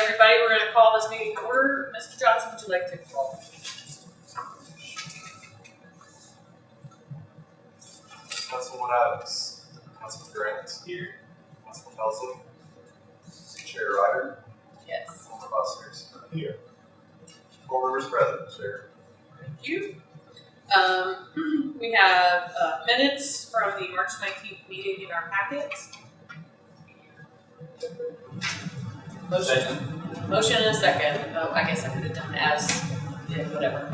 everybody. We're going to call this meeting to order. Mr. Johnson, would you like to call? Councilwoman Adams, Councilman Grant here, Councilman Helsley, Chair Ryder, Yes. Councilman Foster's here. Four members present, Chair. Thank you. We have minutes from the March 19th meeting in our packets. Motion and a second. Oh, I guess I could have done as, yeah, whatever.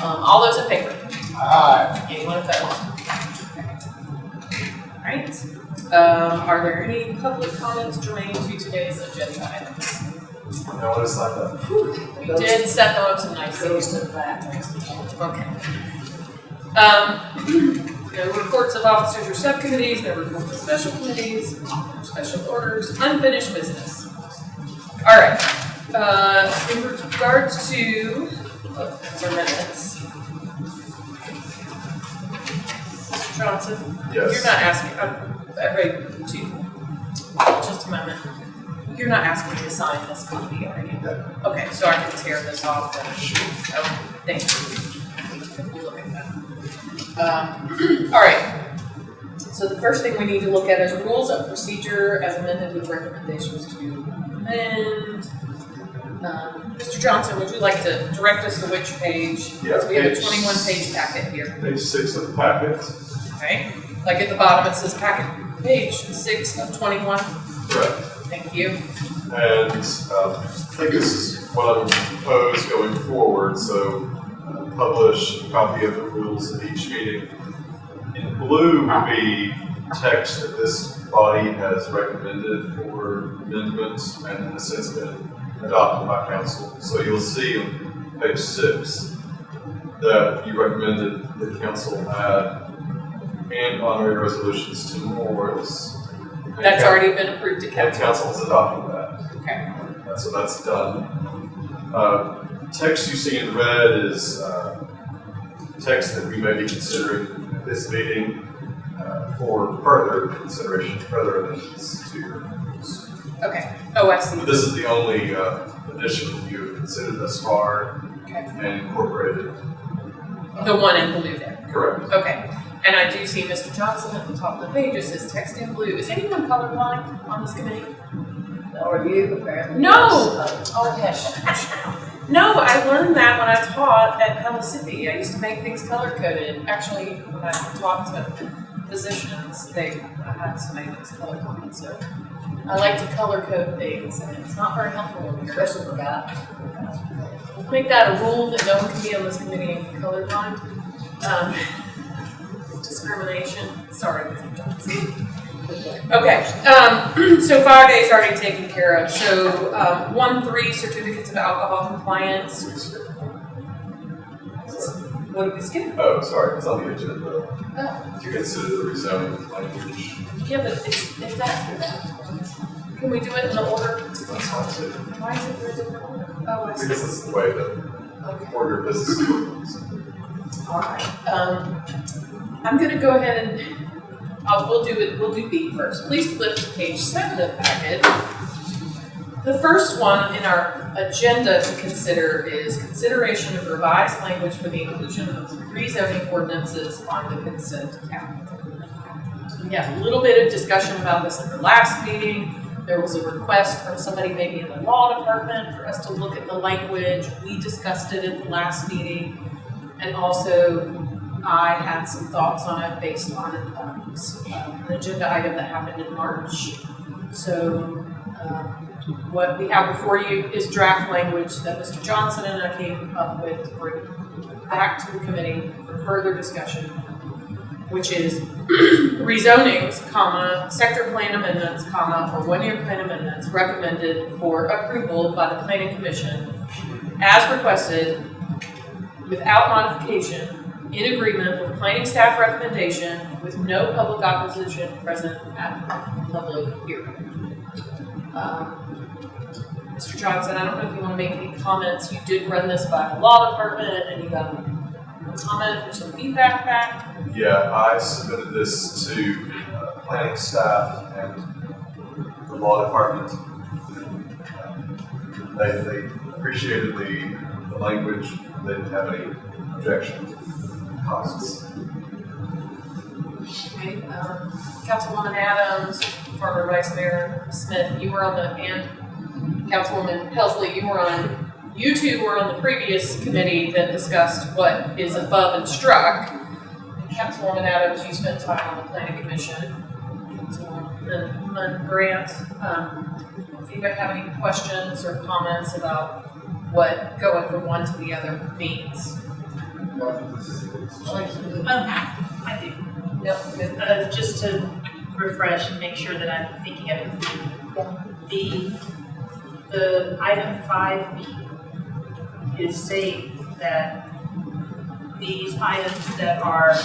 All those in favor? Aye. Anyone opposed? All right. Are there any public comments germane to today's agenda items? No one has signed up. We did set them up some nicely. Goes to the back. Okay. No reports of officers or subcommittees, no reports of special committees, special orders, unfinished business. All right. In regards to our minutes, Mr. Johnson, Yes. you're not asking. I'm ready to. Just a moment. You're not asking me to sign this copy, are you? No. Okay, so I can tear this off. Okay, thank you. We'll look at that. All right. So the first thing we need to look at is rules of procedure as amended with recommendations to amend. Mr. Johnson, would you like to direct us to which page? Yeah, We have a page- 21-page packet here. Page 6 of the packet. Okay. Like at the bottom, it says packet page 6 of 21. Correct. Thank you. And I think this is what I'm proposed going forward, so publish a copy of the rules at each meeting. In blue would be text that this body has recommended for amendments and has since been adopted by council. So you'll see on page 6 that you recommended the council add and honorary resolutions to memorials. That's already been approved to And council. council has adopted that. Okay. So that's done. Text you see in red is text that we may be considering at this meeting for further consideration, further additions to your rules. Okay. Oh, I see. But this is the only addition that you have considered thus far Okay. and incorporated. The one in blue there. Correct. Okay. And I do see Mr. Johnson at the top of the page. It says text in blue. Is anyone colorblind on this committee? Or you, apparently. No! Yes. Oh, yes. No, I learned that when I taught at Mississippi. I used to make things color-coded. Actually, when I taught to physicians, I had to make things color-coded. So I like to color-code things, and it's not very helpful when you're Especially for guys. make that a rule that no one can be on this committee and be colorblind. Discrimination. Sorry, Mr. Johnson. Okay, so 5 days already taken care of. So 1-3 certificates of alcohol compliance. What did we skip? Oh, sorry, it's on the agenda. Oh, To consider the rezoning language. yeah, but it's after that. Can we do it in the order? That's fine too. Why is it in a different order? Oh, I see. Because it's the way that Okay. order of business goes. All right. I'm going to go ahead and we'll do B first. Please flip to page 7 of the packet. The first one in our agenda to consider is consideration of revised language for the inclusion of rezoning ordinances on the consent calendar. We had a little bit of discussion about this at the last meeting. There was a request from somebody maybe in the law department for us to look at the language. We discussed it at the last meeting. And also, I had some thoughts on it based on an agenda item that happened in March. So what we have before you is draft language that Mr. Johnson and I came up with to bring back to the committee for further discussion, which is rezonings, comma, sector plan amendments, comma, or one-year plan amendments recommended for approval by the Planning Commission as requested without modification in agreement with planning staff recommendation with no public opposition present at public hearing. Mr. Johnson, I don't know if you want to make any comments. You did run this by the law department and you got a comment or some feedback back. Yeah, I submitted this to planning staff and the law department. They appreciated the language, they didn't have any objections, comments. Okay, Councilwoman Adams, former Vice Mayor Smith, you were on the, and Councilwoman Helsley, you two were on the previous committee that discussed what is above and struck. And Councilwoman Adams, you spent time on the planning commission. Councilwoman Grant, does anybody have any questions or comments about what going from one to the other means? I do. Nope, good. Just to refresh and make sure that I'm thinking of it. The item 5B is saying that these items that are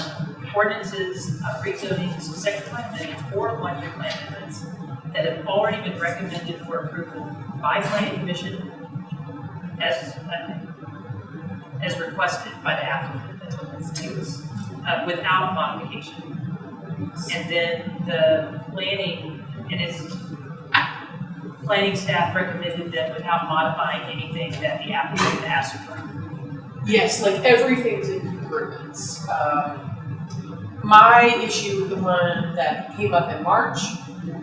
ordinances, rezonings, second plan amendments, or one-year plan amendments that have already been recommended for approval by planning commission as requested by the applicant, that's what this is, without modification. And then the planning staff recommended that without modifying anything that the applicant asked for. Yes, like everything's in improvements. My issue with the one that came up in March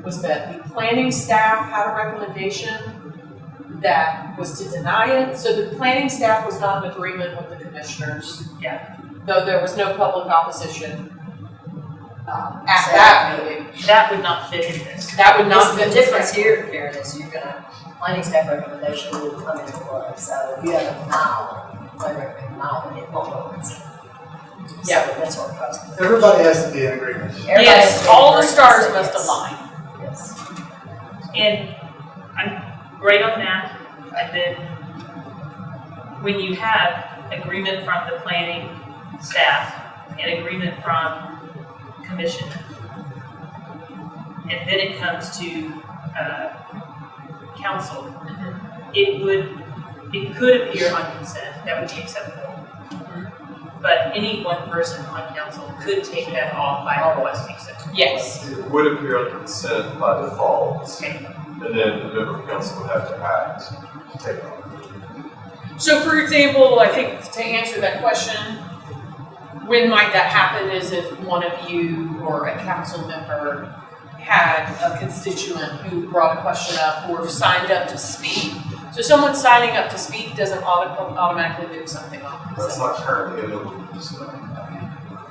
was that the planning staff had a recommendation that was to deny it. So the planning staff was not in agreement with the commissioners. Yeah. Though there was no public opposition at that meeting. That would not fit in this. That would not The fit. difference here, Karen, is you're gonna, planning staff recommendation will come into play, so if you have a denial, planning recommend denial, it won't go into. Yeah. So that's what it costs. Everybody has to be in agreement. Everybody Yes, has to all the agree, stars so must yes. align. Yes. And I'm great on that. And then when you have agreement from the planning staff and agreement from commission, and then it comes to council, it could appear on consent, that would be acceptable. But any one person on council could take that off by requesting so. Yes. It would appear on consent by default, Okay. and then the member of council would have to act to take it on. So for example, I think to answer that question, when might that happen is if one of you or a council member had a constituent who brought a question up or signed up to speak. So someone signing up to speak doesn't automatically move something on. That's not currently illegal,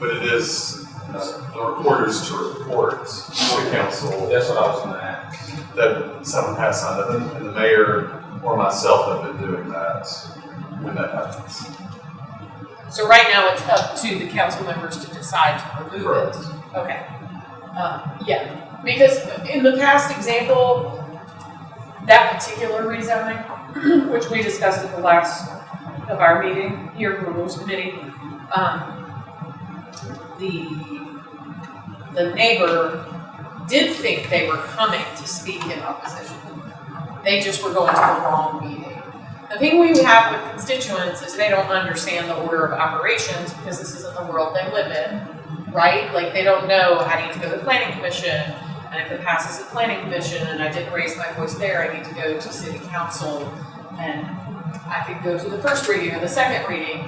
but it is the recorders to report to council That's what I was gonna ask. that someone has signed up, and the mayor or myself have been doing that when that happens. So right now it's up to the council members to decide to remove Correct. it. Okay. Yeah, because in the past example, that particular rezoning, which we discussed at the last of our meeting here for the Rules Committee, the neighbor did think they were coming to speak in opposition. They just were going to the wrong meeting. The thing we have with constituents is they don't understand the order of operations because this isn't the world they live in, right? Like they don't know I need to go to the planning commission, and if it passes the planning commission and I didn't raise my voice there, I need to go to city council and I could go to the first reading or the second reading.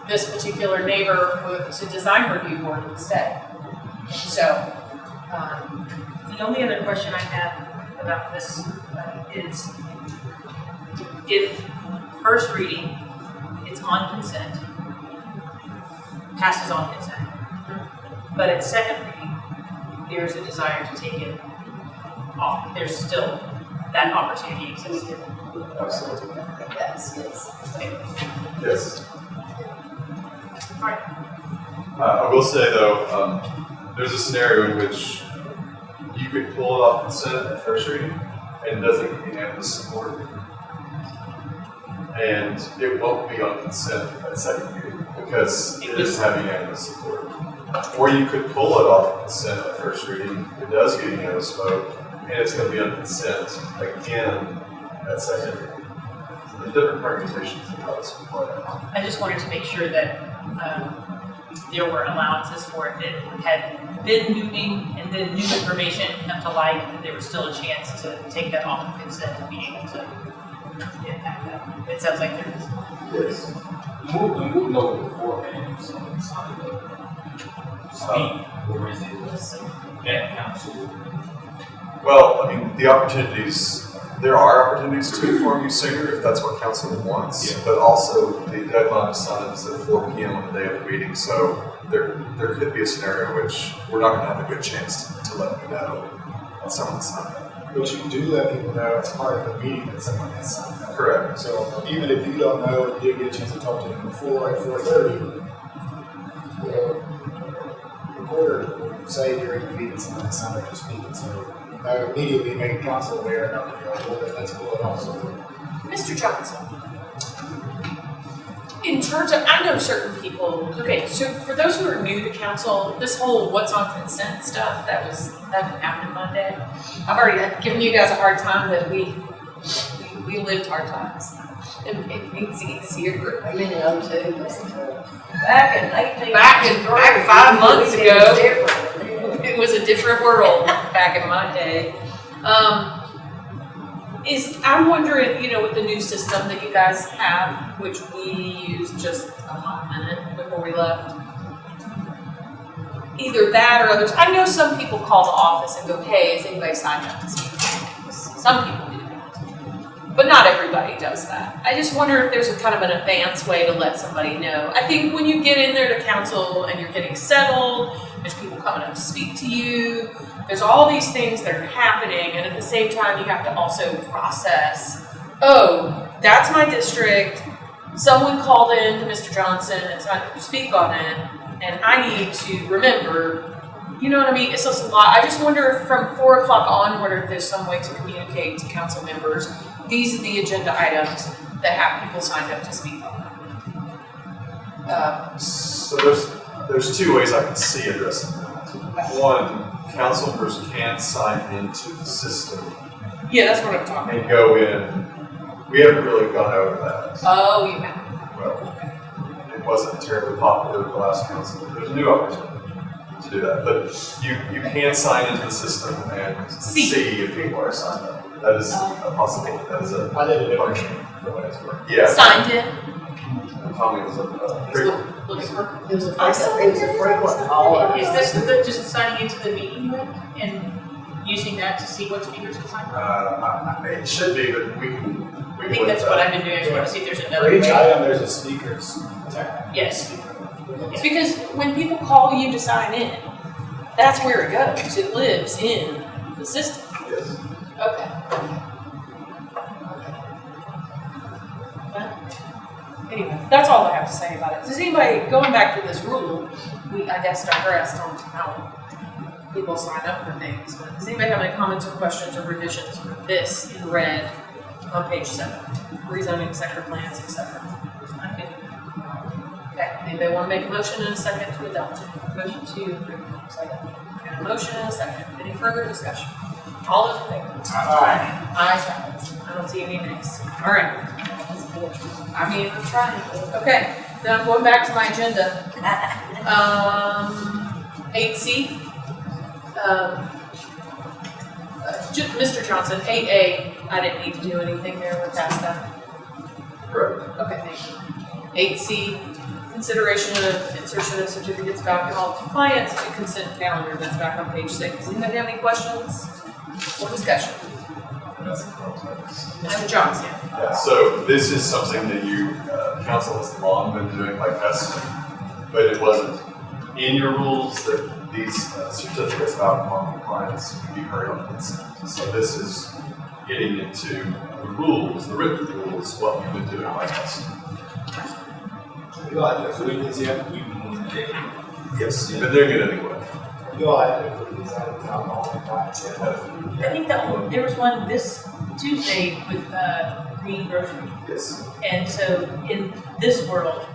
This particular neighbor moved to design review board instead. So, The only other question I have about this is if first reading, it's on consent, passes on consent, but at second reading, there's a desire to take it off, there's still that opportunity exists. Absolutely. Yes, yes. Yes. Right. I will say though, there's a scenario in which you could pull it off consent at first reading and it doesn't get unanimous support. And it won't be on consent at second reading because it doesn't have unanimous support. Or you could pull it off consent at first reading, it does get unanimous vote, and it's going to be on consent again at second reading. So there's different permutations of how this would play out. I just wanted to make sure that there were allowances for if it had been moving and then new information come to light, that there was still a chance to take that off of consent and be able to Yeah, it sounds like there's. Yes. We'll know beforehand, so it's not speak, or is it at council? Well, I mean, there are opportunities to inform you sooner if that's what council wants. Yeah. But also, the deadline to sign up is at 4 p.m. on the day of the meeting, so there could be a scenario in which we're not gonna have a good chance to let you know that someone's signed up. But you do let people know as part of the meeting that someone has signed up. Correct. So even if you don't know, you get a chance to talk to them before at 4:30. The recorder will say during the meeting someone has signed up to speak, and so I immediately make council aware and I'll be like, well, then let's pull it off. So Mr. Johnson, in terms of, I know certain people, okay, so for those who are new to council, this whole what's on consent stuff, that happened Monday. I've already given you guys a hard time that we lived hard times. And it makes it easier. I'm in the 02, back in 18. Back 5 months it was ago. different. It was a different world back in my day. I'm wondering, with the new system that you guys have, which we used just a hot minute before we left, either that or others. I know some people call the office and go, hey, is anybody signed up to speak? Some people do that, but not everybody does that. I just wonder if there's a kind of an advanced way to let somebody know. I think when you get in there to council and you're getting settled, there's people coming up to speak to you. There's all these things that are happening, and at the same time, you have to also process, oh, that's my district. Someone called in to Mr. Johnson and signed to speak on it, and I need to remember. You know what I mean? It's just a lot. I just wonder if from 4 o'clock onward, if there's some way to communicate to council members, these are the agenda items that have people signed up to speak on. So there's 2 ways I can see addressing that. One, council members can't sign into the system Yeah, that's what I'm talking and go in. We haven't really gone over that. Oh, you have. Well, it wasn't terribly popular at the last council. There's a new opportunity to do that, but you can sign into the system and see if people are signed up. That is a possibility. That is a I did it function. for what it's worth. Yeah. Signed in. Tommy was a Looking for. It was a frequent caller. Is this just signing into the meeting link and using that to see what speakers are signed up? It should be, but we can. I think that's what I've been doing. I just want to see if there's another For each way. item, there's a speaker's tag. Yes. Because when people call you to sign in, that's where it goes. It lives in the system. Yes. Okay. Well, anyway, that's all I have to say about it. Does anybody, going back to this rule, I guess digressed on how people sign up for things, but does anybody have any comments or questions or revisions for this in red on page 7? Rezoning sector plans, etc. Okay, anybody want to make a motion and a second to adopt? Motion to approve. Second. Got a motion and a second. Any further discussion? All those in favor? Aye. Ayes have it. I don't see any nays. All right. I mean, I'm trying. Okay, then I'm going back to my agenda. 8C. Mr. Johnson, 8A, I didn't need to do anything there, we're past that. Correct. Okay, thank you. 8C, consideration of insertion of certificates of alcohol compliance to consent calendar, that's back on page 6. Does anybody have any questions or discussion? Mr. Johnson. Yeah, so this is something that you, council has long been doing by custom, but it wasn't in your rules that these certificates of alcohol compliance can be heard on consent. So this is getting into the rules, the written rules, what we've been doing by custom. You like it, so we can see it, we can take it. Yes, you've been doing it anyway. You like it, for these items, alcohol, compliance, I think there was one this Tuesday with Green Grocery. Yes. And so in this world,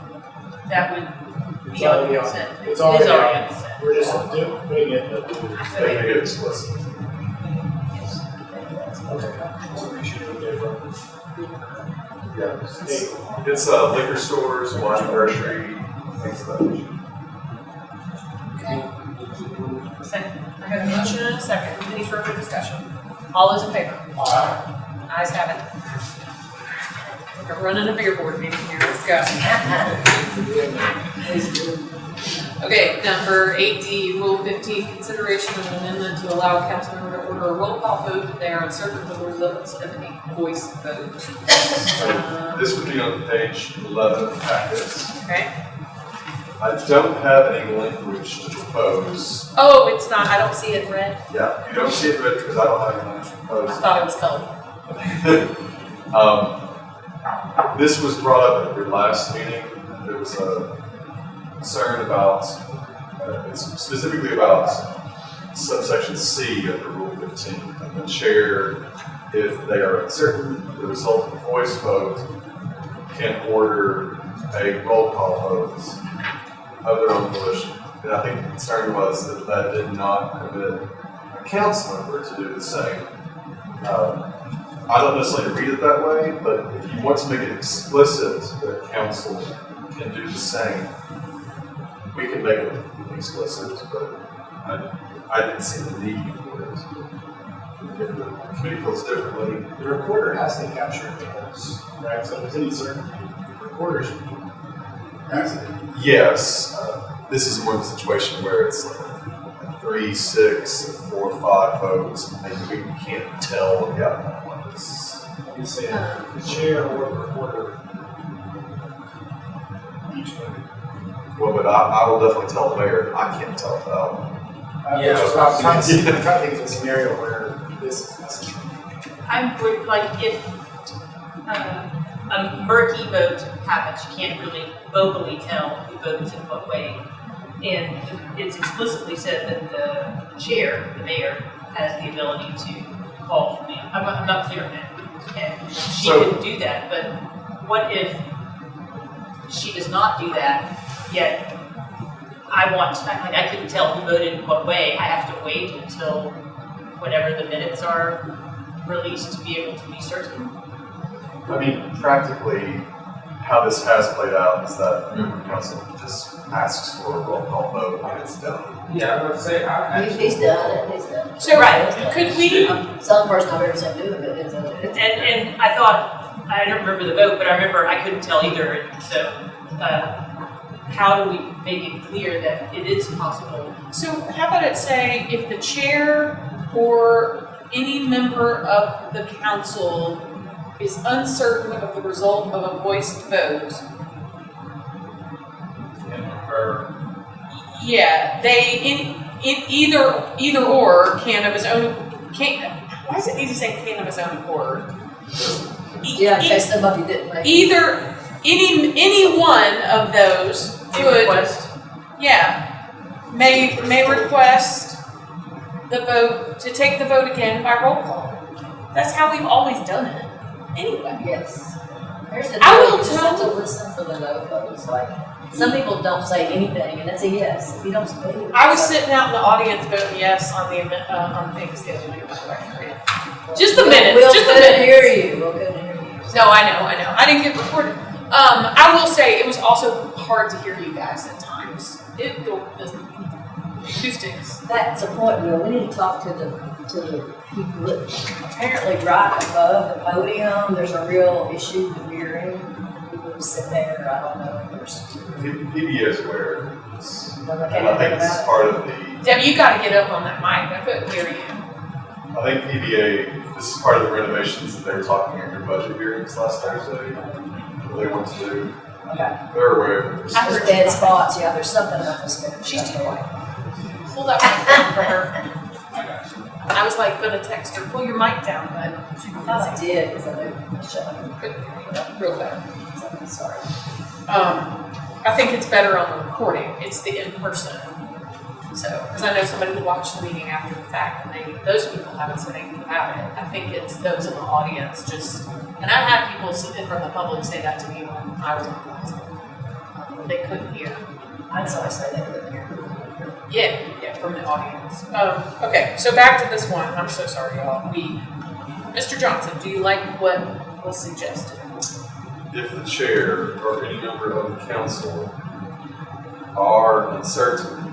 that would It's be on already on. consent. It's It already is on. already on consent. We're just putting it, but They make it explicit. okay. So we should do different. Yeah. It's liquor stores, wine grocery, things of that nature. Second. I have a motion and a second. Any further discussion? All those in favor? Ayes have it. We're running a beer board meeting here, let's go. Okay, number 8D, Rule 15, consideration of an amendment to allow a council member to order a roll call vote if they are uncertain of the results of a voice vote. This would be on page 11 of the packets. Okay. I don't have any language to propose. Oh, it's not, I don't see it in red. Yeah, you don't see it red because I don't have any language to I propose. thought it was colored. This was brought up at your last meeting. There was a concern about, it's specifically about subsection C of the Rule 15. And the chair, if they are uncertain of the result of the voice vote, can order a roll call vote of their own volition. And I think the concern was that that did not permit a council member to do the same. I don't necessarily read it that way, but if you want to make it explicit that council can do the same, we can make it explicit, but I didn't see the need for it. If the committee feels differently, The recorder has to capture the votes, right? So if there's any certain recorders, has to. yes, this is more of a situation where it's like a 3, 6, 4, 5 votes, and we can't tell what the outcome was. You say the chair or the recorder each vote. Well, but I will definitely tell the mayor, I can't tell the outcome. Yeah, I'm trying to think of a scenario where this is necessary. I would, like, if a murky vote happens, you can't really vocally tell who votes in what way. And it's explicitly said that the chair, the mayor, has the ability to call for me. I'm not clear on that. And she can do that, but what if she does not do that, yet I couldn't tell who voted in what way. I have to wait until whenever the minutes are released to be able to be certain. I mean, practically, how this has played out is that member council just asks for a roll call vote and it's done. Yeah, I was gonna say, I actually. He's done it, he's done it. So, Right. could we, Some person I've ever seen do it, but it's And I thought, I don't remember the vote, but I remember I couldn't tell either. And so, how do we make it clear that it is possible? so how about it say, if the chair or any member of the council is uncertain of the result of a voice vote, yeah, they in either or can of his own why does it need to say can of his own accord? Yeah, in case somebody didn't make it. Either any one of those They could request? may request the vote to take the vote again by roll call. That's how we've always done it. Anyway. Yes. Here's the I thing, will you just have to tell- listen for the no votes, like, some people don't say anything, and it's a yes, if you don't speak. I was sitting out in the audience voting yes on the on things the other night, by the way. Just the minutes, We'll just the couldn't minutes. hear you, we'll couldn't hear you. No, I know. I didn't get recorded. I will say it was also hard to hear you guys at times. The acoustics. That's a point where we need to talk to the people that apparently right above the podium, there's a real issue with hearing. People who sit there, I don't know, there's. PBA is aware of this. And And I think this is part of the, Debbie, you got to get up on that mic. I couldn't hear you. I think PBA, this is part of the renovations that they were talking at your budget hearings last Thursday. What they want to do. Okay. They're aware of this. I heard There's dead spots, yeah, there's something about this. She's too quiet. Pull that mic down for her. I was like gonna text her, pull your mic down, but she I thought I did, because I moved, shut up. couldn't hear you real bad. So, sorry. I think it's better on the recording. It's the in-person. So, because I know somebody who watched the meeting after the fact, and those people haven't said anything about it. I think it's those in the audience just, and I've had people sit in front of the public say that to me when I was on council. They couldn't hear. I saw I say they couldn't hear. Yeah, from the audience. Okay, so back to this one. I'm so sorry, y'all. Mr. Johnson, do you like what was suggested? If the chair or any member of the council are uncertain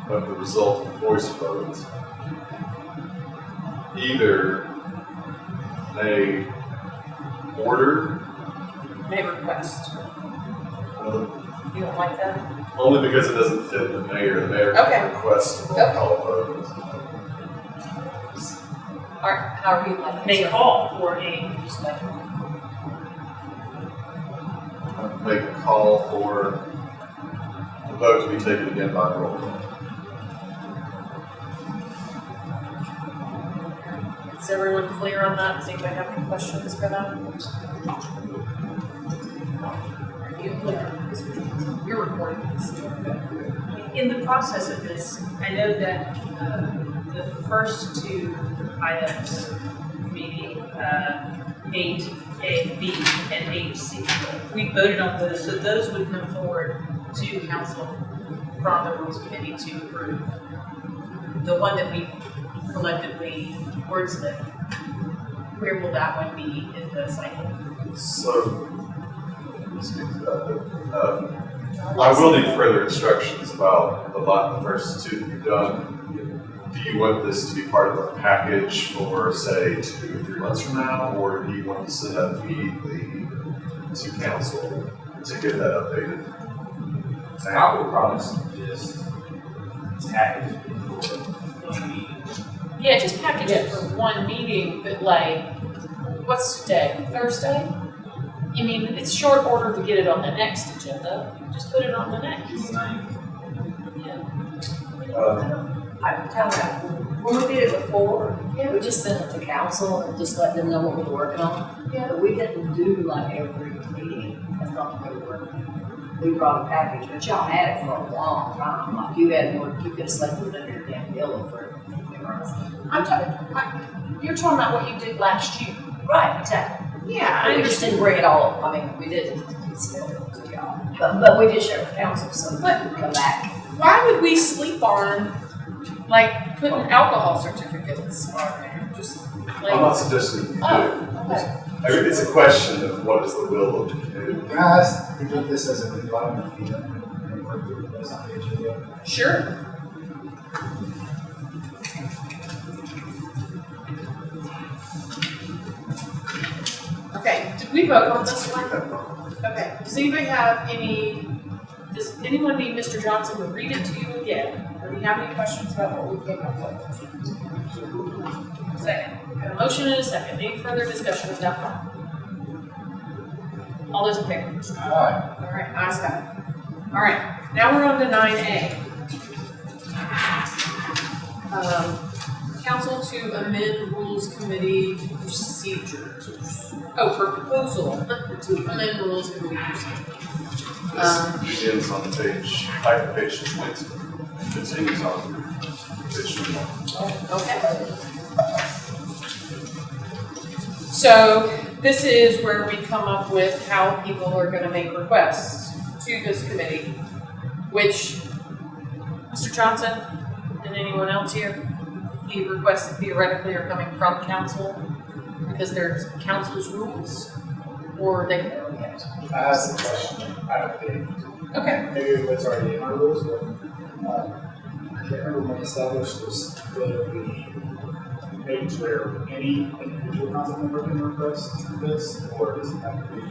of the result of the voice vote, either they order may request. You don't like that? Only because it doesn't fit the mayor. The mayor Okay. can request a roll call vote. However you like it. May call for a, Make a call for the vote to be taken again by roll call. Is everyone clear on that? Does anybody have any questions for that? Are you clear? You're recording this. in the process of this, I know that the first two items, meaning 8A-B and 8C, we voted on those, so those would come forward to council from the Rules Committee to approve. The one that we collectively wordsmithed, where will that one be in the cycle? So, speak to that, but, I will need further instructions about the first two that you've done. Do you want this to be part of a package for, say, 2 or 3 months from now, or do you want to send that immediately to council to get that updated? I would probably suggest package it for one meeting. Yeah, just package it for one meeting, but like, what's today? Thursday? I mean, it's short order to get it on the next agenda. Just put it on the next. Yeah. I can tell you, when we did it before, we just sent it to council and just let them know what we were working on. Yeah. But we didn't do like every meeting, that's not the way we work. We brought a package, but y'all had it for a long time, like you had more, you could have slept with it in your damn pillow for. You're talking about what you did last year. Right, exactly. Yeah, I We just didn't understand. bring it all, I mean, we didn't piecemeal it to y'all, but we did share with council, so we could come back. Why would we sleep on, like, putting alcohol certificates on there? Just I'm like, not suggesting you do. okay. I mean, it's a question of what is the will of the committee. Can I ask to get this as a environment feeder and for the rest of the agenda? Sure. Okay, did we vote on this one? Okay, does anybody have does anyone need Mr. Johnson to read it to you again? Or do you have any questions about what we came up with? Second, got a motion and a second, any further discussion of that one? All those in favor? Alright. All right, ayes have it. All right, now we're on to 9A. Council to amend Rules Committee procedures. Oh, for proposal to amend Rules Committee procedures. This begins on page 20, and continues on page 21. Okay. So this is where we come up with how people are going to make requests to this committee, which, Mr. Johnson and anyone else here, the requests theoretically are coming from council because there's council's rules, or they can. I asked the question, I don't think, Okay. maybe it's already in our rules, but, I can't remember when we established this, whether we made it where any individual council member can request this, or does it have to be a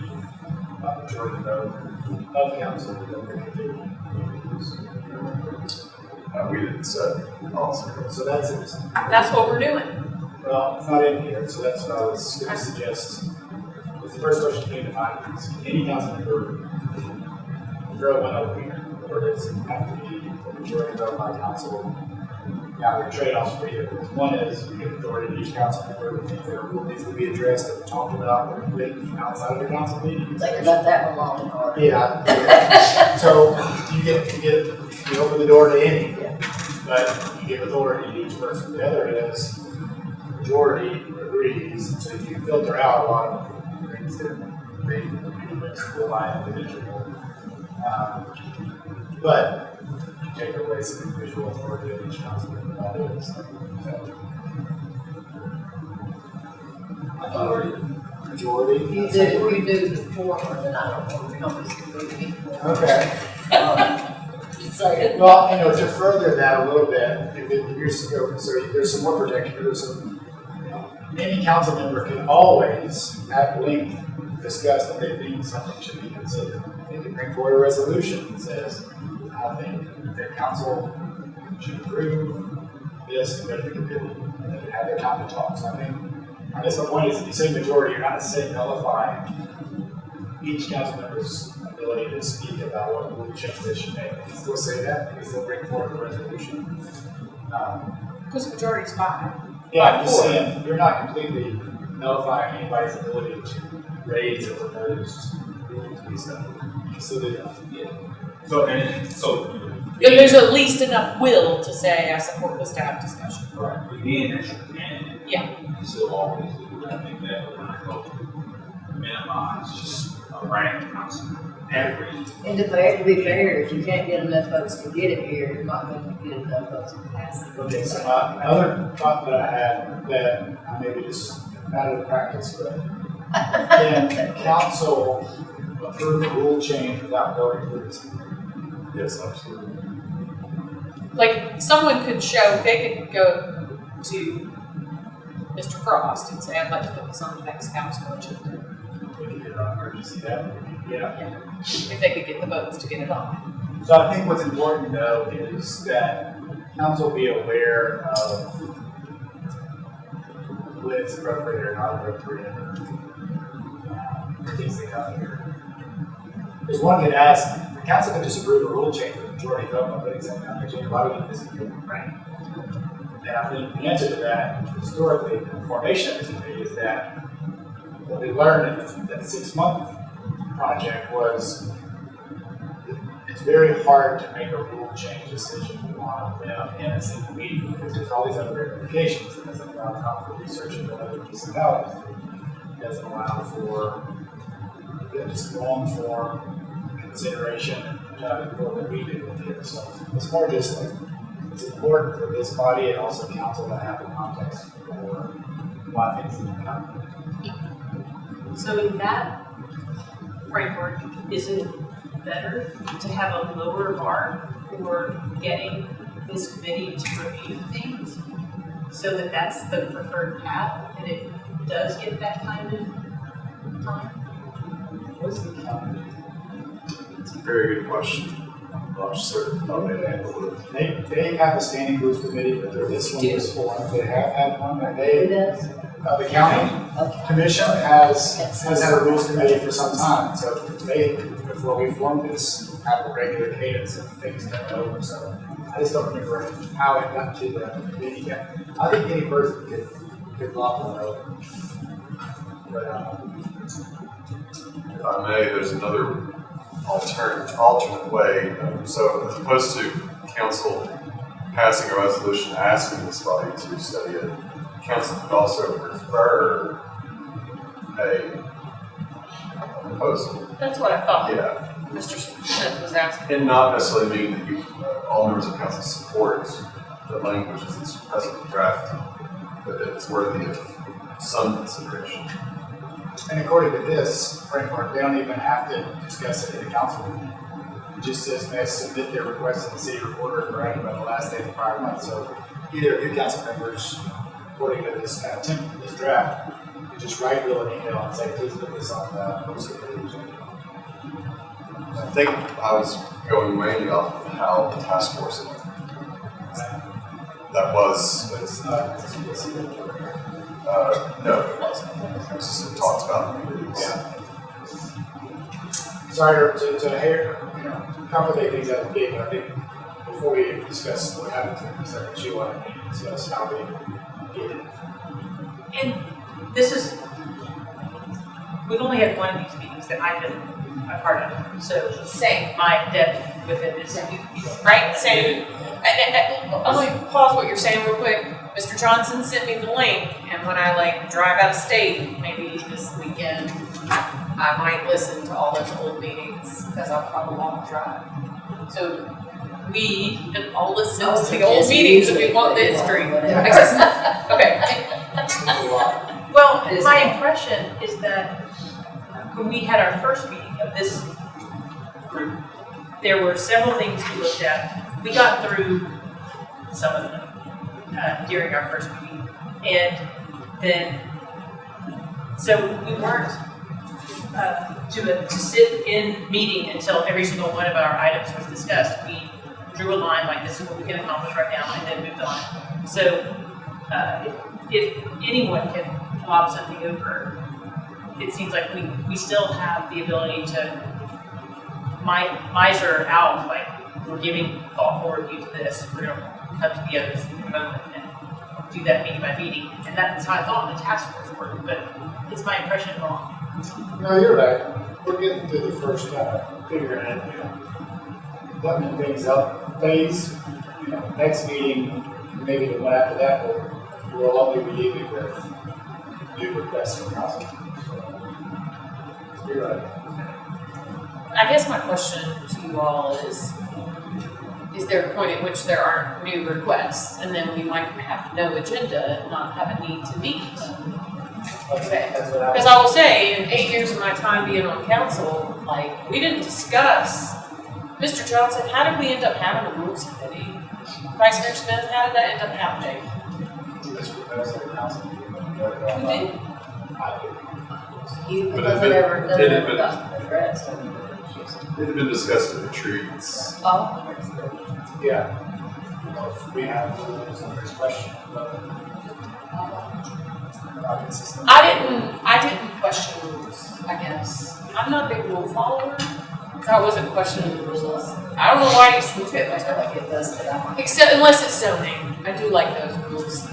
majority vote of council that we're going to do? We didn't set policy. So that's it. That's what we're doing. Well, it's not in here, so that's what I was going to suggest. It's the first question came to mind, is any council member throw one over here, or does it have to be a majority vote by council? Now, there are trade-offs for either. One is you give authority to each council member if there are rule needs to be addressed and talked about or written outside of the council meeting. Think about that one long and hard. Yeah. So you open the door to any, but you give authority to each person. The other is majority agrees, so you can filter out a lot of things that they rely on individual. But you take away some individual authority of each council member. That is. Majority. If you do the former, then I don't know if numbers can be equal. Okay. So it, Well, to further that a little bit, there's some more protection, there's some any council member can always, at length, discuss that they think something should be considered. They can bring forward a resolution that says, I think that council should approve this and go to the committee, and then have their time to talk. So I think, I guess my point is, if you say majority, you're not necessarily nullifying each council member's ability to speak about what rule change they should make. They can still say that, they can still bring forward a resolution. Because majority is 5. Yeah, I'm just saying, you're not completely nullifying anybody's ability to raise or propose rules to be stuff. So that, If there's at least enough will to say, I support the staff discussion. Right, again, that's your candidate. Yeah. You still always do, I think that would not help minimize just a random council. Every. And to be fair, if you can't get enough votes to get it here, you're not going to get enough votes to pass it. okay, so my other thought that I had, that I maybe just out of practice, but can council approve a rule change without voting for it? Yes, absolutely. Like, someone could they could go to Mr. Frost and say, I'd like to put this on the next council agenda. We can get an emergency that, yeah. If they could get the votes to get it on. So I think what's important to know is that council be aware of when it's appropriate or not appropriate for things that come here. Because one could ask, the council could just approve a rule change with a majority vote on putting something on the agenda. Why would you disagree? Right. And I think the answer to that, historically, the formation of the committee is that what we learned in that 6-month project was it's very hard to make a rule change decision on them in a single meeting because there's all these other ramifications. It doesn't allow time for research into other municipalities. It doesn't allow for just long form consideration and what we do with it. So it's more just like it's important for this body and also council to have the context for why things need to happen. So in that framework, is it better to have a lower bar for getting this committee to review things so that that's the preferred path and it does get that kind of time? What's the calendar? It's a very good question. I'm not certain how they handle it. They have a standing rules committee, but this one was formed. They have had one, and Who they, does? the county Okay. commission has had a rules committee for some time. So they, before we formed this, have a regular cadence of things coming over. So I just don't remember how it got to the committee yet. I think any person could block one over. But If I may, there's another alternate way. So as opposed to council passing a resolution asking this body to study it, council could also refer a proposal. That's what I thought. Yeah, Mr. Smith was asking. and not necessarily mean that you, all members of council support the language as it's presently drafted, but it's worthy of some consideration. And according to this framework, they don't even have to discuss it in the council meeting. It just says they submit their request to the city recorder right by the last day of the prior month. So either of you council members, according to this kind of template, this draft, could just write Bill an email and say, please put this on the post committee. I think I was going mainly off of how the task force, that was, But it's not. no, it wasn't. It was just talked about in meetings. Yeah. Sorry to hear, complicate things out of the gate, but I think before we discuss what happens in the second, you want to discuss how we get it. And this is, we've only had one of these meetings that I've been a part of, so Same. my depth with it is, Right? Same. Let me pause what you're saying real quick. Mr. Johnson sent me the link, and when I drive out of state, maybe this weekend, I might listen to all those old meetings because I'll have a long drive. So we can all listen to the old meetings if we want the history. Okay. It's a lot. well, It is my long. impression is that when we had our first meeting of this group, there were several things we looked at. We got through some of them during our first meeting. And then, so we weren't to sit in meeting until every single one of our items was discussed. We drew a line like this is what we can accomplish right now and then moved on. So if anyone can lob something over, it seems like we still have the ability to miser out, like we're giving thoughtful review to this, we're gonna come together in a moment and do that meeting by meeting. And that's how I thought the task force worked, but is my impression wrong? No, you're right. We're getting through the first kind of figuring it, buttoning things up phase. Next meeting, maybe the one after that, we'll only be leaving with new requests from council. So, you're right. I guess my question to you all is there a point at which there aren't new requests, and then we might have no agenda and not have a need to meet? Okay. That's what Because I will say, in 8 years of my time being on council, like, we didn't discuss, Mr. Johnson, how did we end up having a rules committee? Vice Mayor Smith, how did that end up happening? Just proposed at the council meeting. Who did? You, But nothing it- ever, nothing it- ever it- got addressed. I mean, it's just, It had been discussed at retreats. oh, Yeah. If we have rules on this question, but not consistent. I didn't question rules, I guess. I'm not a big rule follower, so I wasn't questioning the rules. I don't know why you sleep it I feel like it does, but I'm. Except unless it's zoning. I do like those rules.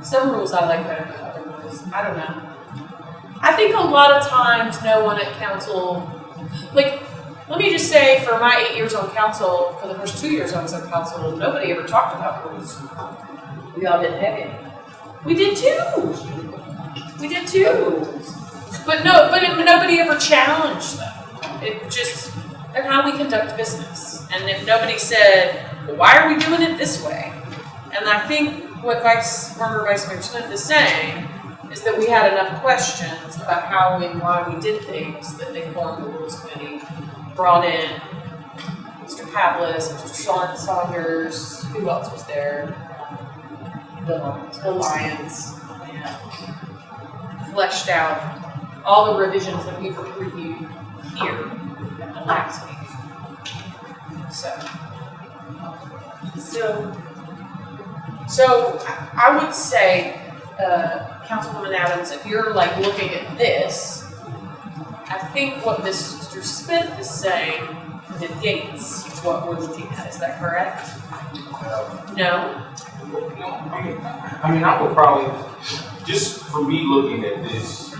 Some rules I like better than other rules. I don't know. I think a lot of times no one at council, like, let me just say for my 8 years on council, for the first 2 years I was on council, nobody ever talked about rules. We all didn't have any. We did too. We did too. But nobody ever challenged them. It just, they're how we conduct business. And if nobody said, well, why are we doing it this way? And I think what former Vice Mayor Smith is saying is that we had enough questions about how and why we did things that they formed the Rules Committee, brought in Mr. Pavlis, Mr. Sean Saunders, who else was there? The Lions, and fleshed out all the revisions that we've reviewed here at the last meeting. So I would say, Councilwoman Adams, if you're like looking at this, I think what Mr. Smith is saying negates what we're looking at. Is that correct? No? I mean, I would probably, just for me looking at this,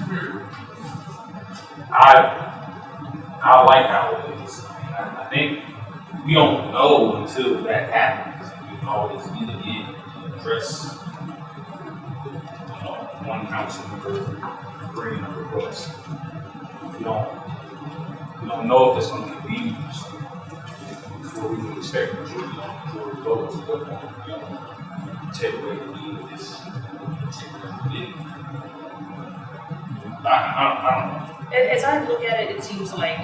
I like how it is. I think we don't know until that happens. We can always either address, one council member bringing a request. We don't know if it's going to be used before we can expect majority votes. Take away the need of this particular committee. I don't know. As I look at it, it seems like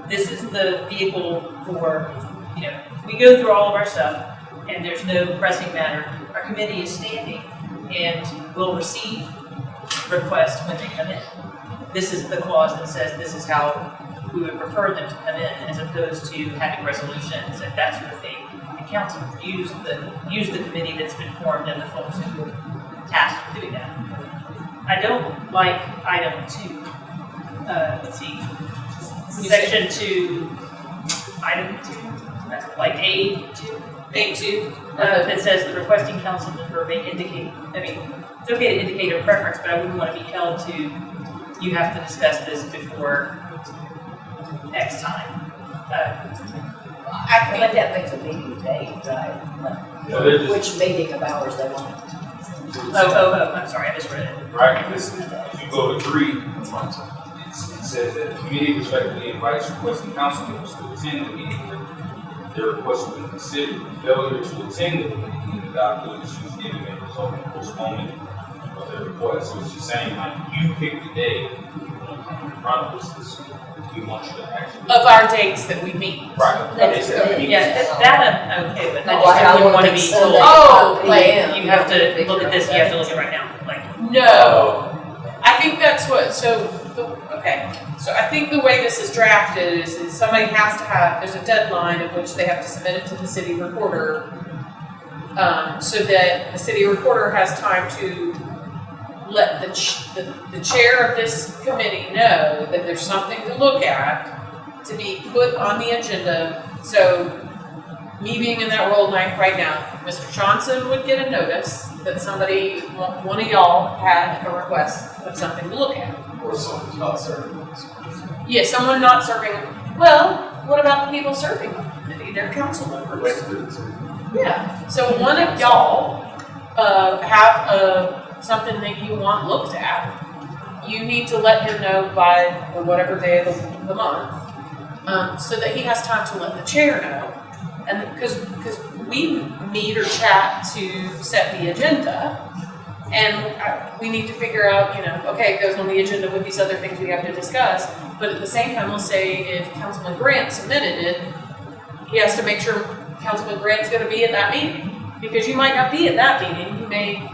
this is the vehicle for, we go through all of our stuff and there's no pressing matter. Our committee is standing and will receive requests when they come in. This is the clause that says this is how we would prefer them to come in, as opposed to having resolutions and that sort of thing. The council use the committee that's been formed and the folks who are tasked with doing that. I don't like item 2. Let's see, section 2, item 2, like A2. A2. That says the requesting council member may indicate, it's okay to indicate a preference, but I wouldn't want to be held to, you have to discuss this before X time. I think that makes a meeting date, right? So they're just, Which meeting of ours they want. I'm sorry, I misread it. right, this is, if you go to 3, it says that the committee respectfully invites requesting council members to attend the meeting. Their request will be considered. Failure to attend the meeting in the document issues giving a result in postponement of their request. So it's just saying, like, you pick the day, in front of us, this we want you to actually. Of our dates that we meet. Right. Next Okay, week. Yeah, that I'm okay with, I Like, just I wouldn't wanna be Sunday, told, Oh, 5 like, p.m. you have to look at this, you have to look at it right now, like. No, I think that's what, okay, so I think the way this is drafted is somebody has to have, there's a deadline of which they have to submit it to the city recorder, so that the city recorder has time to let the chair of this committee know that there's something to look at, to be put on the agenda. So, me being in that role right now, Mr. Johnson would get a notice that somebody, one of y'all had a request of something to look at. Or someone's not serving. Yeah, someone not serving, well, what about the people serving on the committee? They're council members. Yeah, so one of y'all, have something that you want looked at, you need to let him know by whatever day of the month, so that he has time to let the chair know. And because we meet or chat to set the agenda, and we need to figure out, okay, it goes on the agenda with these other things we have to discuss, but at the same time, we'll say if Councilman Grant submitted it, he has to make sure Councilman Grant's gonna be at that meeting, because you might not be at that meeting, you may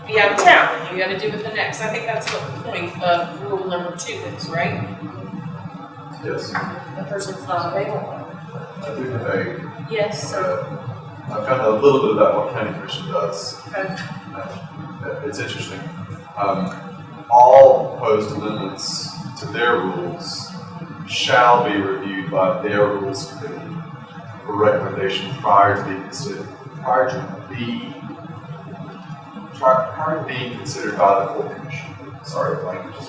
be out of town, and you gotta do it the next. I think that's what the point of rule number 2 is, right? Yes, The person's not available. I do have a, Yes, so, I've got a little bit about what county commission does. okay. It's interesting. All proposed amendments to their rules shall be reviewed by their rules committee for recommendation prior to being considered by the full commission. Sorry, the language is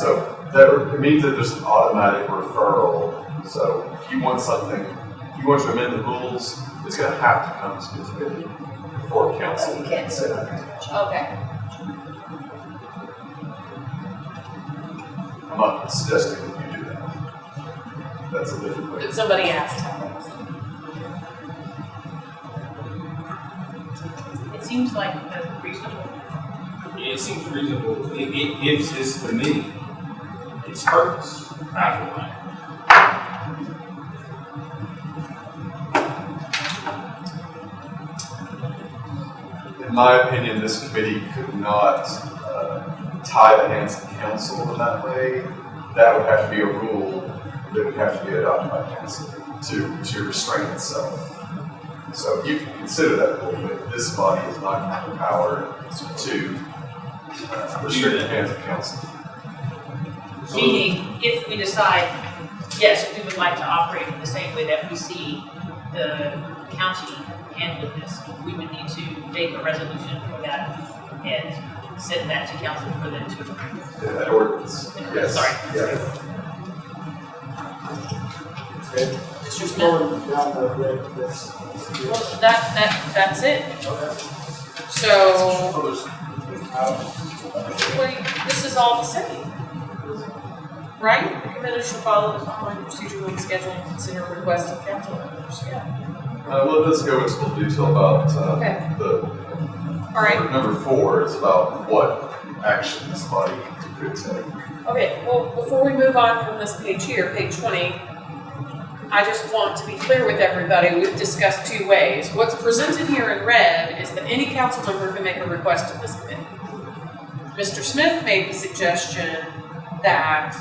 so that means that there's an automatic referral. So if you want to amend the rules, it's going to have to come to the committee before council. You can't sit on it. Okay. I'm not suggesting that you do that. That's a different way. But somebody asked. It seems like a reasonable. It seems reasonable. It gives this committee its purpose, I feel like. In my opinion, this committee could not tie the hands of council in that way. That would have to be a rule that would have to be adopted by council to restrain itself. So you can consider that rule, but this body is not have the power to restrict the hands of council. Meaning, if we decide, yes, we would like to operate in the same way that we see the county handle this, we would need to make a resolution for that and send that to council for them to approve. Yeah, that ordinance. Yes. Sorry. Yeah. Okay, Mr. just Smith? going down the red list. Well, that's it. Okay. So, Um, this is all the same. Right? The committee should follow the following procedure when scheduling and consider requests of council members. Yeah. Well, let's go into a little detail about Okay. the All right. number 4 is about what action this body could take. Okay, well, before we move on from this page here, page 20, I just want to be clear with everybody, we've discussed 2 ways. What's presented here in red is that any council member can make a request to this committee. Mr. Smith made the suggestion that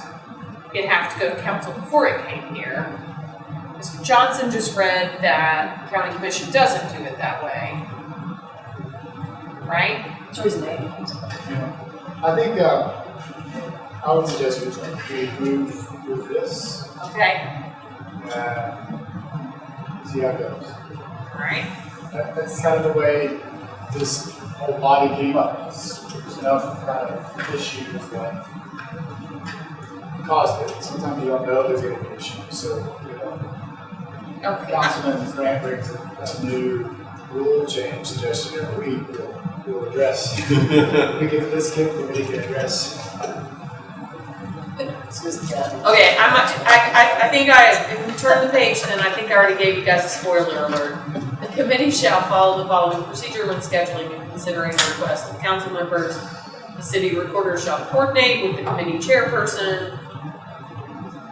it'd have to go to council before it came here. Mr. Johnson just read that the county commission doesn't do it that way. Right? Choice made. I think, I would suggest we move this, Okay, see how it goes. all right. That's kind of the way this whole body came up. There's enough kind of issues that caused it. Sometimes you don't know there's going to be issues. So, Okay. Councilman Grant brings a new rule change suggestion every week. We'll address. This committee can address. It's just done. Okay, I think if we turn the page, then I think I already gave you guys a spoiler alert. The committee shall follow the following procedure when scheduling and considering the requests of council members. The city recorder shall coordinate with the committee chairperson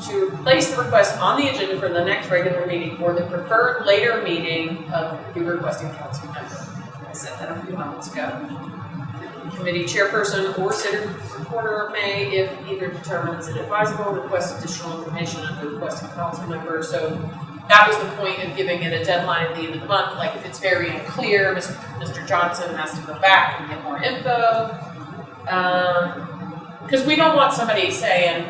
to place the request on the agenda for the next regular meeting or the preferred later meeting of the requesting council member. I said that a few moments ago. Committee chairperson or city recorder may, if either determines it advisable, request additional information of the requesting council member. So that was the point of giving it a deadline at the end of the month. Like if it's very unclear, Mr. Johnson has to go back and get more info. Because we don't want somebody saying,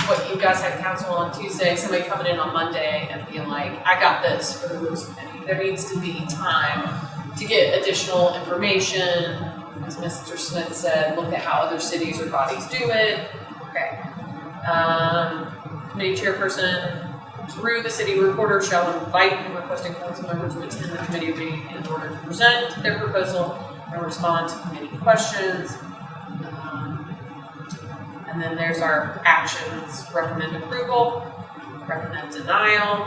what you guys had council on Tuesday, somebody coming in on Monday and being like, I got this for the rules committee. There needs to be time to get additional information. As Mr. Smith said, look at how other cities or bodies do it. Okay. Committee chairperson through the city recorder shall invite the requesting council member to attend the committee meeting in order to present their proposal and respond to committee questions. And then there's our actions: recommend approval, recommend denial,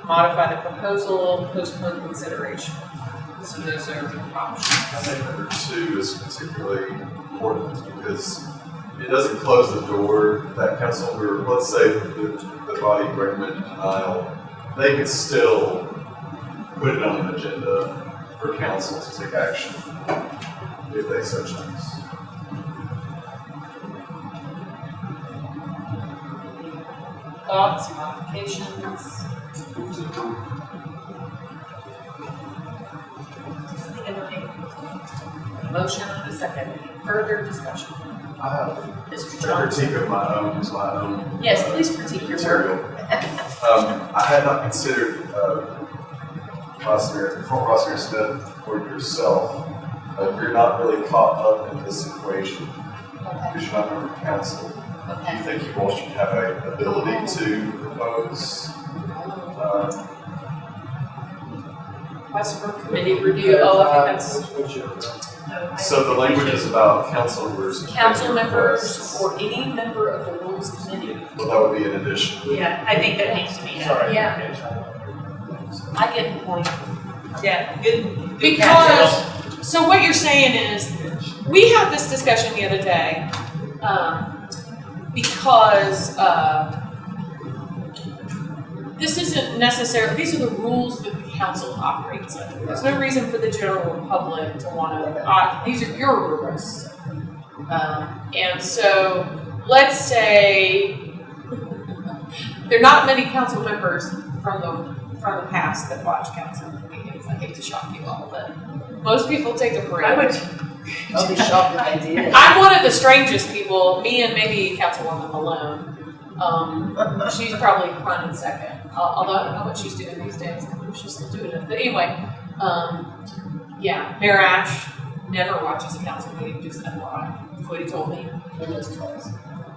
modify the proposal, postpone consideration. So those are the options. I think number 2 is particularly important because it doesn't close the door. That council member, let's say the body recommended denial, they could still put it on an agenda for council to take action if they so choose. Thoughts, modifications? Motion and a second. Further discussion? I have Mr. a Johnson? critique of my own. Yes, please critique your material. work. I had not considered former Vice Mayor Smith or yourself. You're not really caught up in this equation because you're not a member of council. Do you think you all should have an ability to propose? Request for committee review. Oh, I think that's So the language is about council members. council members or any member of the rules committee. Well, that would be an addition. Yeah, I think that needs to be done. Sorry. Yeah. I get the point. Yeah, good. Because, so what you're saying is, we had this discussion the other day, because this isn't necessarily, these are the rules that the council operates under. There's no reason for the general public to want to, these are your rules. And so, let's say, there are not many council members from the past that watch council meetings. I hate to shock you all, but most people take a break. I'll be shocked if they did. I'm one of the strangest people, me and maybe Councilwoman Malone. She's probably running second, although I don't know what she's doing these days. I don't know if she's still doing it. But anyway, yeah, Mayor Ash never watches a council meeting, just FYI. That's what he told me.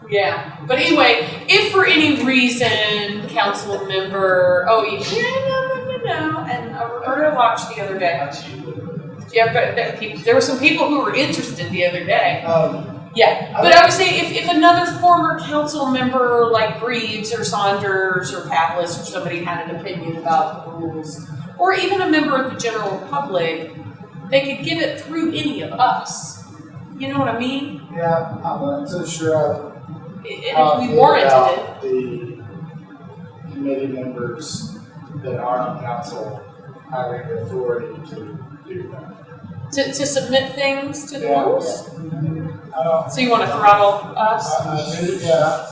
Yeah, but anyway, if for any reason council member, no, and Roberta watched the other day. Yeah, but there were some people who were interested the other day. Yeah, but I would say if another former council member like Greaves or Saunders or Pavlis or somebody had an opinion about the rules, or even a member of the general public, they could give it through any of us. You know what I mean? Yeah, I'm not so sure If we warranted it. the committee members that aren't on council having the authority to do that. To submit things to the Yeah. rules? I don't. So you want to throttle us? Yeah.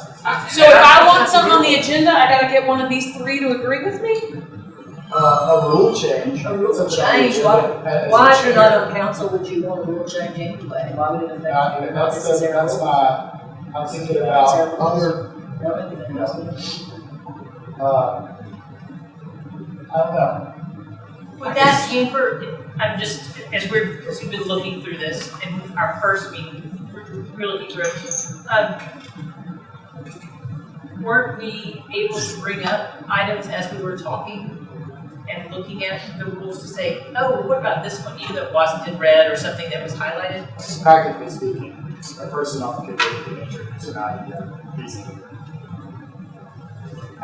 So if I want something on the agenda, I gotta get one of these 3 to agree with me? A rule change. A rule Something change, on the agenda Why, as if a you're not chair. on council, would you want a rule change anyway? Why would it affect you? That's my, I'm thinking about other, I don't know. Would that hamper, I'm just, because we've been looking through this in our first meeting, we're looking through it. Weren't we able to bring up items as we were talking and looking at the rules to say, oh, what about this one, even though it wasn't in red or something that was highlighted? Practically speaking, a person on the committee can introduce an idea easily.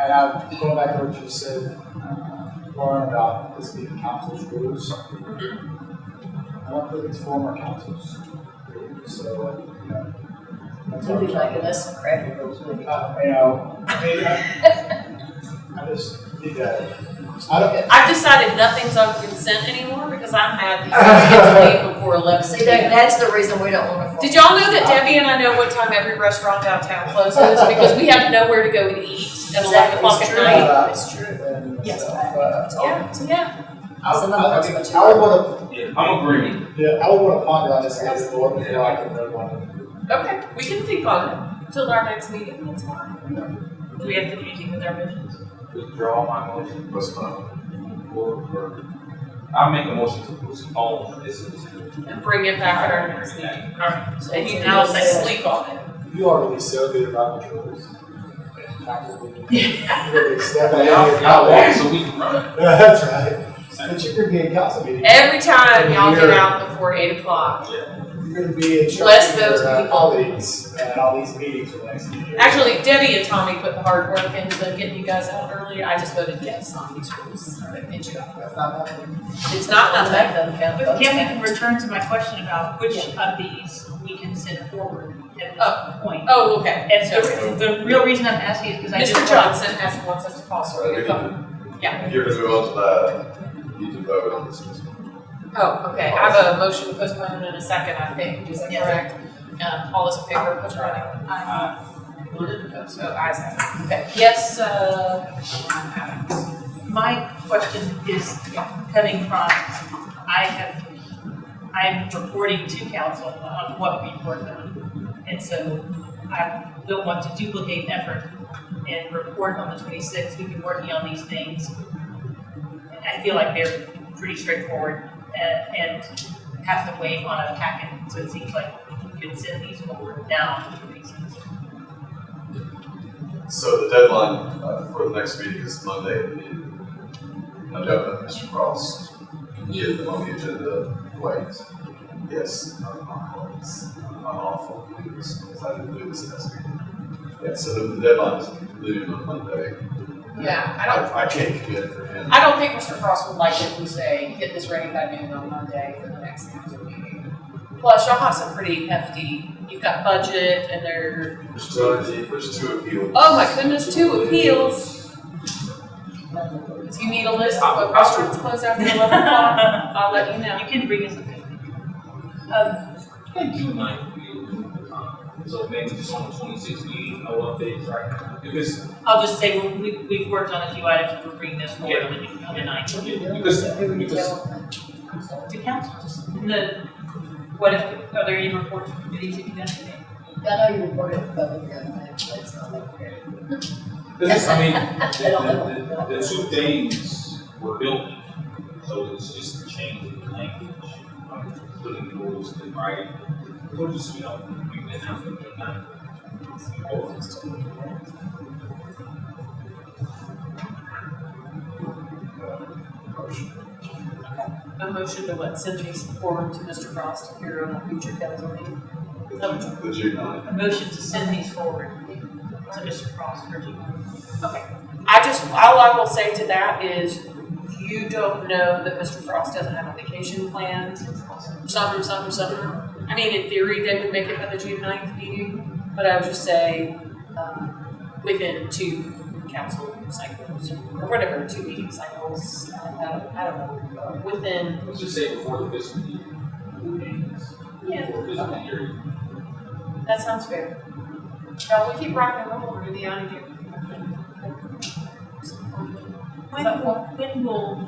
And I'm going back to what you said, Lauren, about this being council's rules. I don't think it's former council's rules. So, that's We'll what be making us some crappy rules, wouldn't we? I just need that. I don't, I've decided nothing's on consent anymore because I'm mad these kids get to leave before 11 See, that's the reason we don't want to. Did y'all know that Debbie and I know what time every restaurant downtown closes because we have to know where to go and eat at 11 o'clock at night? It's true. Yes. Yeah. Yeah. I would want Yeah, I'm agreeing. to, yeah, I would want to ponder on this a little bit more before I can move on. Okay, we can think on it until our next meeting. That's fine. Do we have to do anything with our motions? Withdraw my motion. Postpone. Or I'll make a motion to postpone this. And bring it back at our next meeting. Alright, So you can now sleep on it. You are really so good about controls. Really stepping Y'all, out of y'all your want it so we can run. That's right. But you're gonna be in council meeting. Every time y'all get out before 8 o'clock. You're gonna be in charge Bless of those your people. colleagues at all these meetings for the next few years. Actually, Debbie and Tommy put the hard work into getting you guys out early. I just voted yes on these rules. Get you out. That's not happening. It's not That nothing. doesn't count. But can we return to my question about which of these we can send forward at this point? Oh, okay. And the real reason I'm asking is because I just. Mr. Johnson wants us to call for So we your need phone. Yeah. If you're gonna move on to that, you need to vote on this. Oh, okay. I have a motion to postpone in a second, I think. Is that correct? All those in favor of postponing? So ayes have it. Okay. Yes, My question is coming from, I'm reporting to council on what we've worked on. And so I don't want to duplicate effort and report on the 26th. We've been working on these things. And I feel like they're pretty straightforward and have to wait on a packet. So it seems like we could send these forward now to the 26th. So the deadline for the next meeting is Monday at noon. I don't know if Mr. Frost can get them on the agenda. Wait. Yes, I'm awful to do this because I didn't do this last week. Yeah, so the deadline is noon on Monday. yeah, I can't commit for him. I don't think Mr. Frost would like it if we say, get this ready by noon on Monday for the next council meeting. Plus, y'all have some pretty hefty, you've got budget and There's two appeals. oh my goodness, 2 appeals. Do you need a list of what restaurants close after 11 o'clock? I'll let you know. You can bring us a I think June 9th would be so maybe just on the 26th meeting, no updates right now. Because, I'll just say, we've worked on a few items, we're bringing this forward on the 9th. because To council, just in the, what if, are there any reports from committees that you guys today? I know you reported to public, that's not like fair. Because, I mean, the 2 things were built, so it's just a change in the language, putting the rules in writing. We'll just, we can announce them at night. A motion to what, send these forward to Mr. Frost to appear on a future council meeting? The June 9th. A motion to send these forward to Mr. Frost for June. Okay. All I will say to that is, you don't know that Mr. Frost doesn't have a vacation planned, summer. I mean, in theory, they would make it by the June 9th meeting, but I would just say, within 2 council cycles, or whatever, 2 meeting cycles, I don't know, within. Let's just say before the fiscal year. Yeah. Before the fiscal year. That sounds fair. Now, if we keep rocking and rolling, we're gonna be out of here. When will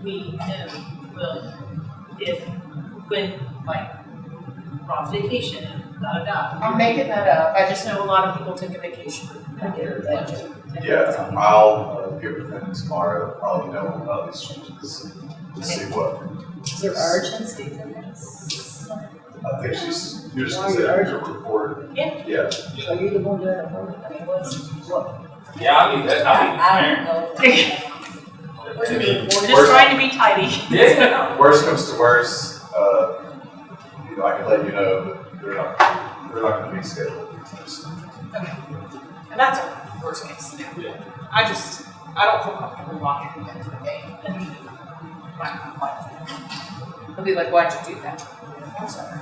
we know, when, like, Rob's vacation, I'm making that up. I just know a lot of people took a vacation. After budget. Yeah, I'll get with him tomorrow. I'll know about these changes to see what. Is there urgency in this? I think you're just gonna say your report. Yeah. Yeah. Are you the one doing it? I mean, what? Yeah, I mean, I don't know. What do you mean? We're just trying to be tidy. Yeah. Worst comes to worst, I can let you know, but they're not gonna be scheduled. And that's a worst case scenario. Yeah. I don't feel comfortable locking it into the game. I'll be like, why'd you do that? I'm sorry.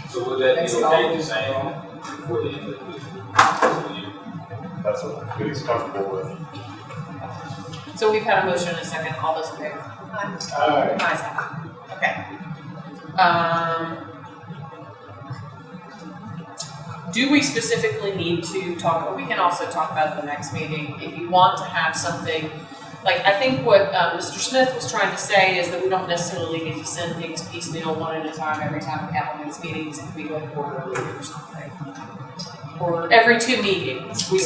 So would that be okay to say before the end of the year? That's what he's comfortable with. So we've had a motion and a second, all those in favor? Alright. Ayes have it. Okay. Do we specifically need to talk, or we can also talk about it the next meeting, if you want to have something, like, I think what Mr. Smith was trying to say is that we don't necessarily need to send things piecemeal one at a time every time we have one of these meetings, it could be like quarterly or something. Or every 2 meetings, we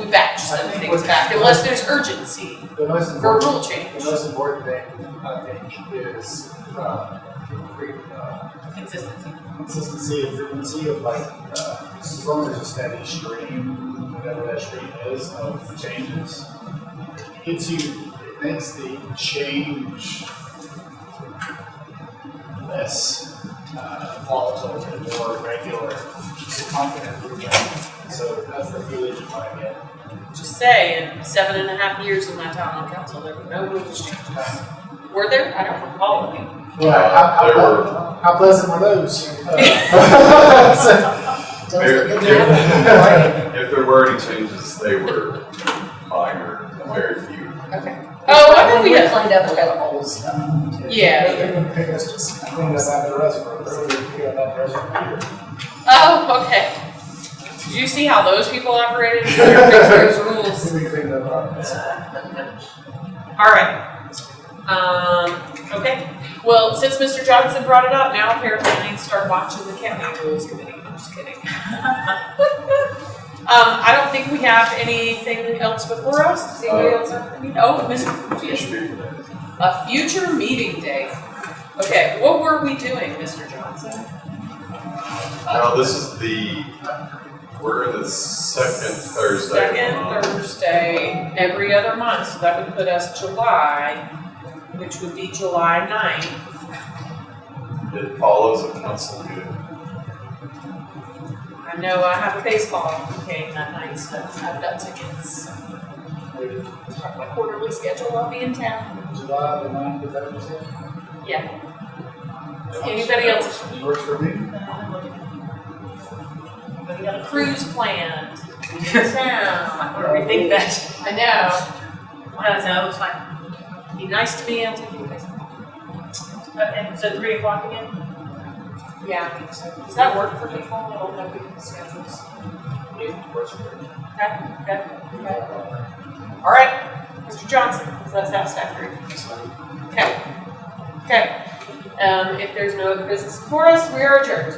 batch send things back, unless there's urgency The most for important, rule change. the most important thing, I think, is, Consistency. consistency and frequency of as long as there's a steady stream, whatever that stream is, of changes, it makes the change less volatile and more regular, just confident. So that's the feeling you might get. Just say, in 7.5 years of my time on council, there were no rules changes. Were there? I don't recall any. Yeah, how pleasant were those? If there were any changes, they were minor, very few. Okay. Oh, I think we had. cleaned up the old stuff. Yeah. It's just cleaned up after us for cleaned up after us for Oh, okay. Did you see how those people operated? You better fix those rules. We cleaned up our mess. All right. Okay. Well, since Mr. Johnson brought it up, now apparently I need to start watching the county rules committee. I'm just kidding. I don't think we have anything else before us. Does anybody else have anything? Oh, Mr. Yes. A future meeting day. Okay, what were we doing, Mr. Johnson? Well, this is we're in the second Thursday. Second Thursday, every other month, so that would put us July, which would be July 9th. It follows a council meeting. I know I have a baseball game that night, so I've got tickets. My quarterly schedule, I'll be in town. July the 9th, is that what you said? Yeah. Anybody else? It works for me. We got a cruise planned. In town. What do we think that? I know. No, it's fine. Be nice to me, I'll take you guys. And so 3 o'clock again? Yeah, I think so. Does that work for people? I don't know people's schedules. Okay, okay. All right, Mr. Johnson, that's satisfactory. Okay, okay. If there's no other business before us, we are adjourned.